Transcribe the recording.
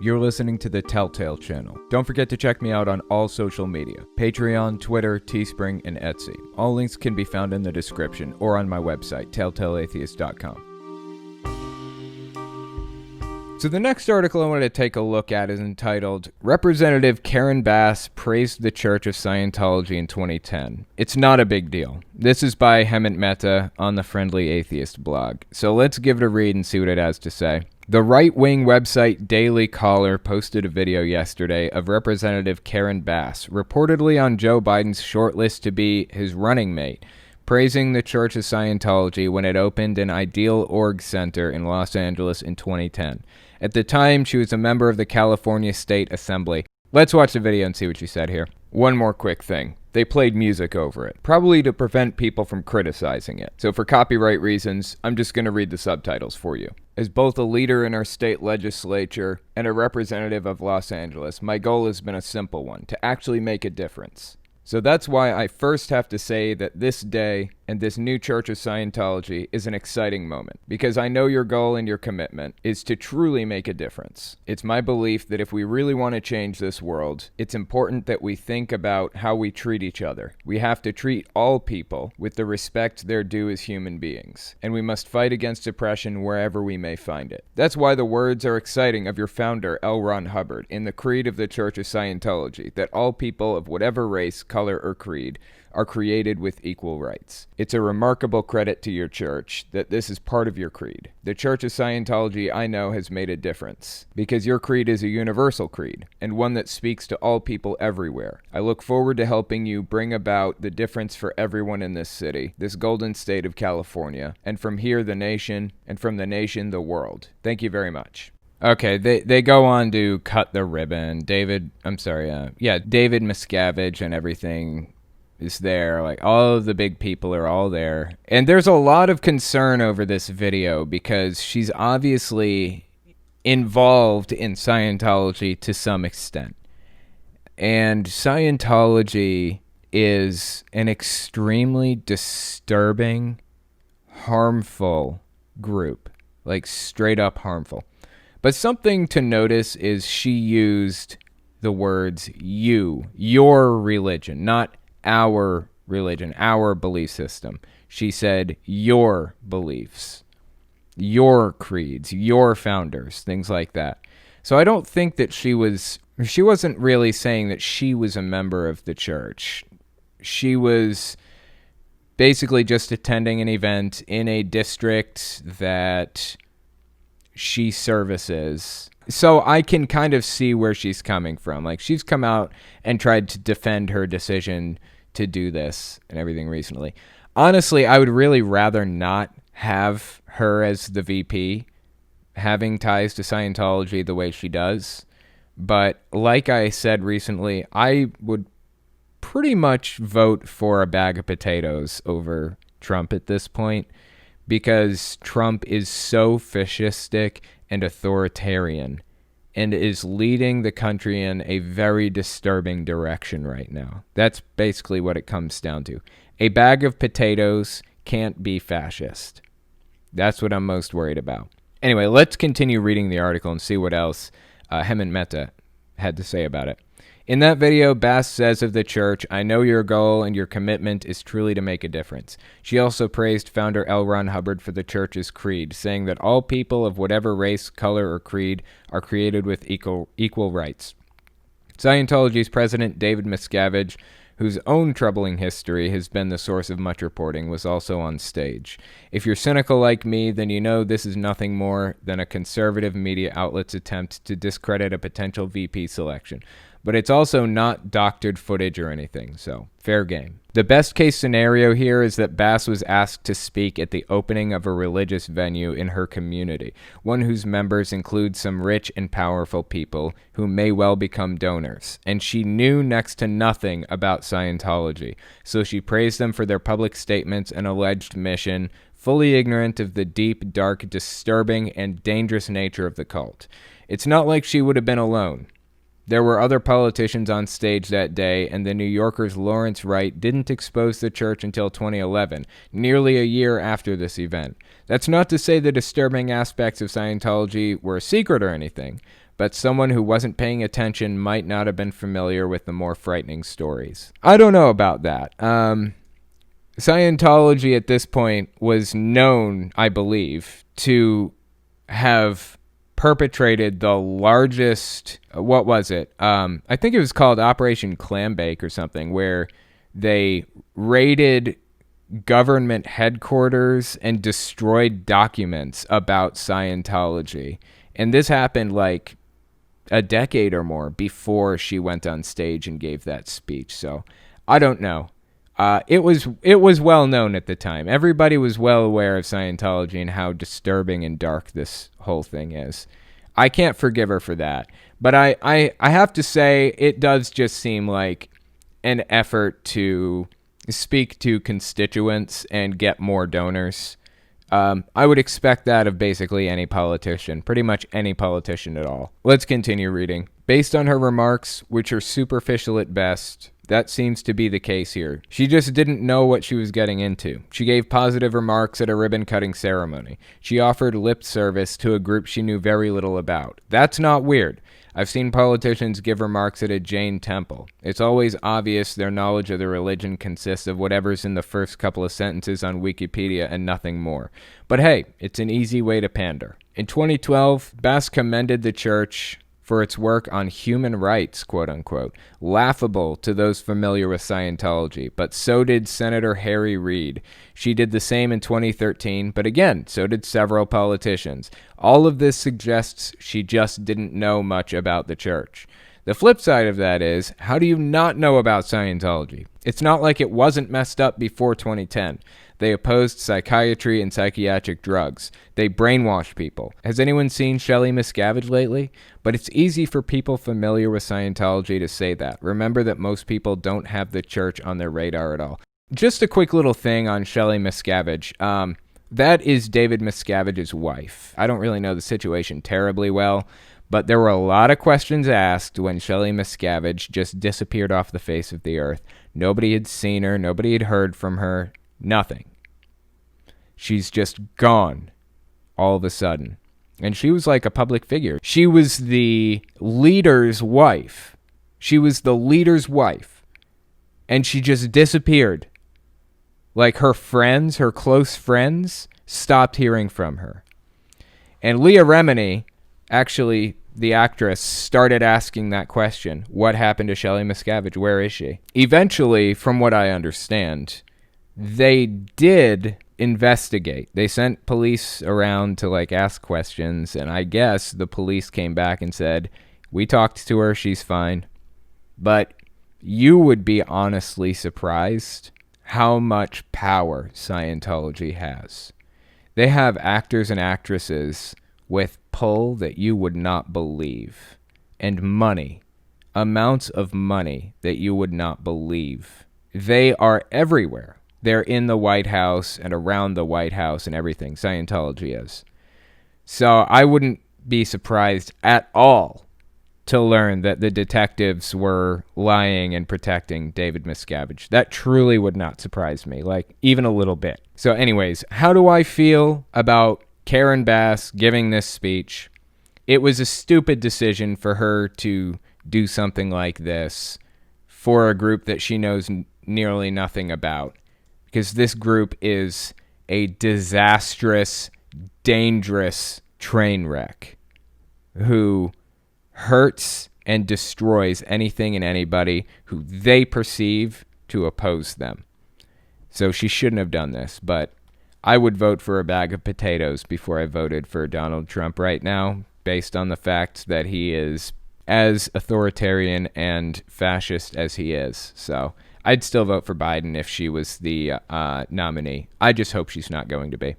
You're listening to the Telltale channel. Don't forget to check me out on all social media: Patreon, Twitter, Teespring, and Etsy. All links can be found in the description or on my website, telltaleatheist.com. So the next article I wanted to take a look at is entitled, Representative Karen Bass Praised the Church of Scientology in 2010. It's not a big deal. This is by Hemant Mehta on the Friendly Atheist blog. So let's give it a read and see what it has to say. The right-wing website Daily Caller posted a video yesterday of Representative Karen Bass, reportedly on Joe Biden's shortlist to be his running mate, praising the Church of Scientology when it opened an Ideal Org Center in Los Angeles in 2010. At the time, she was a member of the California State Assembly. Let's watch the video and see what she said here. One more quick thing. They played music over it, probably to prevent people from criticizing it. So for copyright reasons, I'm just going to read the subtitles for you. As both a leader in our state legislature and a representative of Los Angeles, my goal has been a simple one: to actually make a difference. So that's why I first have to say that this day and this new Church of Scientology is an exciting moment, because I know your goal and your commitment is to truly make a difference. It's my belief that if we really want to change this world, it's important that we think about how we treat each other. We have to treat all people with the respect they're due as human beings, and we must fight against oppression wherever we may find it. That's why the words are exciting of your founder, L. Ron Hubbard, in the creed of the Church of Scientology, that all people of whatever race, color, or creed are created with equal rights. It's a remarkable credit to your church that this is part of your creed. The Church of Scientology, I know, has made a difference, because your creed is a universal creed, and one that speaks to all people everywhere. I look forward to helping you bring about the difference for everyone in this city, this golden state of California, and from here the nation, and from the nation the world. Thank you very much. Okay, they go on to cut the ribbon. David Miscavige and everything is there. Like, all of the big people are all there. And there's a lot of concern over this video because she's obviously involved in Scientology to some extent. And Scientology is an extremely disturbing, harmful group. Like, straight up harmful. But something to notice is she used the words your religion, not our religion, our belief system. She said your beliefs, your creeds, your founders, things like that. So I don't think that she wasn't really saying that she was a member of the church. She was basically just attending an event in a district that she services. So I can kind of see where she's coming from. Like, she's come out and tried to defend her decision to do this and everything recently. Honestly, I would really rather not have her as the VP having ties to Scientology the way she does. But like I said recently, I would pretty much vote for a bag of potatoes over Trump at this point, because Trump is so fascistic and authoritarian and is leading the country in a very disturbing direction right now. That's basically what it comes down to. A bag of potatoes can't be fascist. That's what I'm most worried about. Anyway, let's continue reading the article and see what else Hemant Mehta had to say about it. In that video, Bass says of the church, "I know your goal and your commitment is truly to make a difference." She also praised founder L. Ron Hubbard for the church's creed, saying that all people of whatever race, color, or creed are created with equal rights. Scientology's president, David Miscavige, whose own troubling history has been the source of much reporting, was also on stage. If you're cynical like me, then you know this is nothing more than a conservative media outlet's attempt to discredit a potential VP selection. But it's also not doctored footage or anything, so fair game. The best case scenario here is that Bass was asked to speak at the opening of a religious venue in her community, one whose members include some rich and powerful people who may well become donors, and she knew next to nothing about Scientology, so she praised them for their public statements and alleged mission, fully ignorant of the deep, dark, disturbing, and dangerous nature of the cult. It's not like she would have been alone. There were other politicians on stage that day, and the New Yorker's Lawrence Wright didn't expose the church until 2011, nearly a year after this event. That's not to say the disturbing aspects of Scientology were a secret or anything, but someone who wasn't paying attention might not have been familiar with the more frightening stories. I don't know about that. Scientology at this point was known, I believe, to have perpetrated the largest, what was it? I think it was called Operation Clambake or something, where they raided government headquarters and destroyed documents about Scientology. And this happened like a decade or more before she went on stage and gave that speech. So I don't know. It was well known at the time. Everybody was well aware of Scientology and how disturbing and dark this whole thing is. I can't forgive her for that. But I have to say, it does just seem like an effort to speak to constituents and get more donors. I would expect that of basically any politician, pretty much any politician at all. Let's continue reading. Based on her remarks, which are superficial at best, that seems to be the case here. She just didn't know what she was getting into. She gave positive remarks at a ribbon-cutting ceremony. She offered lip service to a group she knew very little about. That's not weird. I've seen politicians give remarks at a Jain temple. It's always obvious their knowledge of the religion consists of whatever's in the first couple of sentences on Wikipedia and nothing more. But hey, it's an easy way to pander. In 2012, Bass commended the church for its work on human rights, quote-unquote, laughable to those familiar with Scientology, but so did Senator Harry Reid. She did the same in 2013, but again, so did several politicians. All of this suggests she just didn't know much about the church. The flip side of that is, how do you not know about Scientology? It's not like it wasn't messed up before 2010. They opposed psychiatry and psychiatric drugs. They brainwashed people. Has anyone seen Shelley Miscavige lately? But it's easy for people familiar with Scientology to say that. Remember that most people don't have the church on their radar at all. Just a quick little thing on Shelley Miscavige. That is David Miscavige's wife. I don't really know the situation terribly well, but there were a lot of questions asked when Shelley Miscavige just disappeared off the face of the earth. Nobody had seen her. Nobody had heard from her. Nothing. She's just gone all of a sudden. And she was like a public figure. She was the leader's wife. She was the leader's wife. And she just disappeared. Like her friends, her close friends, stopped hearing from her. And Leah Remini, actually the actress, started asking that question. What happened to Shelley Miscavige? Where is she? Eventually, from what I understand, they did investigate. They sent police around to like ask questions, and I guess the police came back and said, we talked to her, she's fine. But you would be honestly surprised how much power Scientology has. They have actors and actresses with pull that you would not believe, and money, amounts of money that you would not believe. They are everywhere. They're in the White House and around the White House and everything. Scientology is. So I wouldn't be surprised at all to learn that the detectives were lying and protecting David Miscavige. That truly would not surprise me, like even a little bit. So anyways, how do I feel about Karen Bass giving this speech? It was a stupid decision for her to do something like this for a group that she knows nearly nothing about. Because this group is a disastrous, dangerous train wreck who hurts and destroys anything and anybody who they perceive to oppose them. So she shouldn't have done this, but I would vote for a bag of potatoes before I voted for Donald Trump right now, based on the fact that he is as authoritarian and fascist as he is. So I'd still vote for Biden if she was the nominee. I just hope she's not going to be.